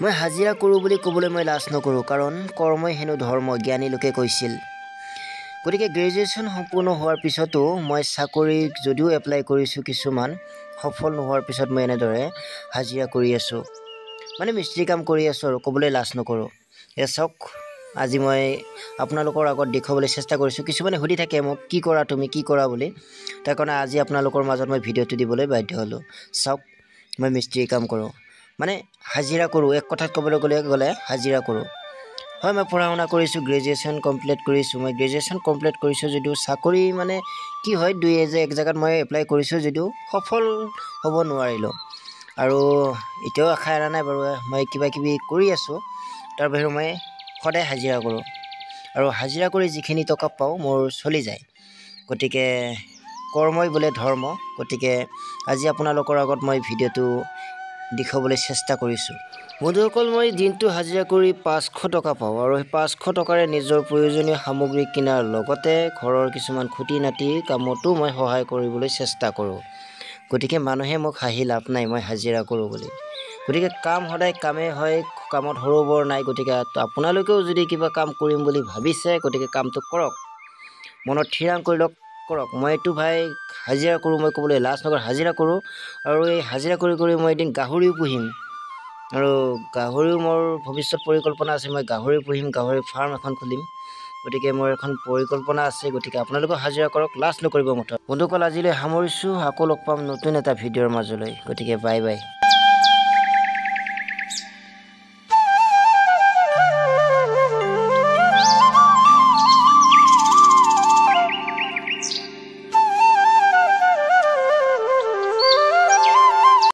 মই হাজিৰা কৰোঁ বুলি ক'বলৈ মই লাজ নকৰোঁ, কাৰণ কৰ্মই হেনো ধৰ্ম, জ্ঞানী লোকে কৈছিল। গতিকে গ্ৰেজুৱেশ্যন সম্পূৰ্ণ হোৱাৰ পিছতো মই চাকৰি যদিও এপ্লাই কৰিছোঁ কিছুমান, সফল নোহোৱাৰ পিছত মই এনেদৰে হাজিৰা কৰি আছোঁ, মানে মিস্ত্ৰী কাম কৰি আছোঁ আৰু ক'বলৈ লাজ নকৰোঁ। চাওক, আজি মই আপোনালোকৰ আগত দেখুৱাবলৈ চেষ্টা কৰিছোঁ। কিছুমানে সুধি থাকে মোক, কি কৰা তুমি, কি কৰা বুলি। তাৰ কাৰণে আজি আপোনালোকৰ মাজত মই ভিডিঅ'টো দিবলৈ বাধ্য হ'লোঁ। চাওক, মই মিস্ত্ৰী কাম কৰোঁ, মানে হাজিৰা কৰোঁ। এক কথাত ক'বলৈ গ'লে হাজিৰা কৰোঁ। হয়, মই পঢ়া শুনা কৰিছোঁ, গ্ৰেজুৱেশ্যন কমপ্লিট কৰিছোঁ। মই গ্ৰেজুৱেশ্যন কমপ্লিট কৰিছোঁ যদিও চাকৰি মানে কি হয়, এক জেগাত মই এপ্লাই কৰিছোঁ যদিও সফল হ'ব নোৱাৰিলোঁ। আৰু এতিয়াও আশা এৰা নাই বাৰু, মই কিবা কিবি কৰি আছোঁ। তাৰ বাহিৰে মই সদায় হাজিৰা কৰোঁ, আৰু হাজিৰা কৰি যিখিনি টকা পাওঁ মোৰ চলি যায়। গতিকে কৰ্মই বোলে ধৰ্ম। গতিকে আজি আপোনালোকৰ আগত মই ভিডিঅ'টো দেখুৱাবলৈ চেষ্টা কৰিছোঁ। বন্ধুসকল, মই দিনটো হাজিৰা কৰি 500 টকা পাওঁ, আৰু সেই 500 টকাৰে নিজৰ প্ৰয়োজনীয় সামগ্ৰী কিনাৰ লগতে ঘৰৰ কিছুমান খুঁটি নাটি কামতো মই সহায় কৰিবলৈ চেষ্টা কৰোঁ। গতিকে মানুহে মোক হাঁহি লাভ নাই, মই হাজিৰা কৰোঁ বুলি। গতিকে কাম সদায় কামেই হয়, কামত সৰু বৰ নাই। গতিকে আপোনালোকেও যদি কিবা কাম কৰিম বুলি ভাবিছে, গতিকে কামটো কৰক, মনত থিৰাং কৰি লওক, কৰক। মইতো ভাই হাজিৰা কৰোঁ, মই ক'বলৈ লাজ নকৰোঁ, হাজিৰা কৰোঁ। আৰু এই হাজিৰা কৰি কৰি মই এদিন গাহৰিও পুহিম, আৰু গাহৰিও মোৰ ভৱিষ্যত পৰিকল্পনা আছে। মই গাহৰি পুহিম, গাহৰি ফাৰ্ম এখন খুলিম। গতিকে মোৰ এখন পৰিকল্পনা আছে। গতিকে আপোনালোকেও হাজিৰা কৰক, লাজ নকৰিব মুঠত। বন্ধুসকল, আজিলৈ সামৰিছোঁ। আকৌ লগ পাম নতুন এটা ভিডিঅ'ৰ মাজলৈ। গতিকে বাই বাই।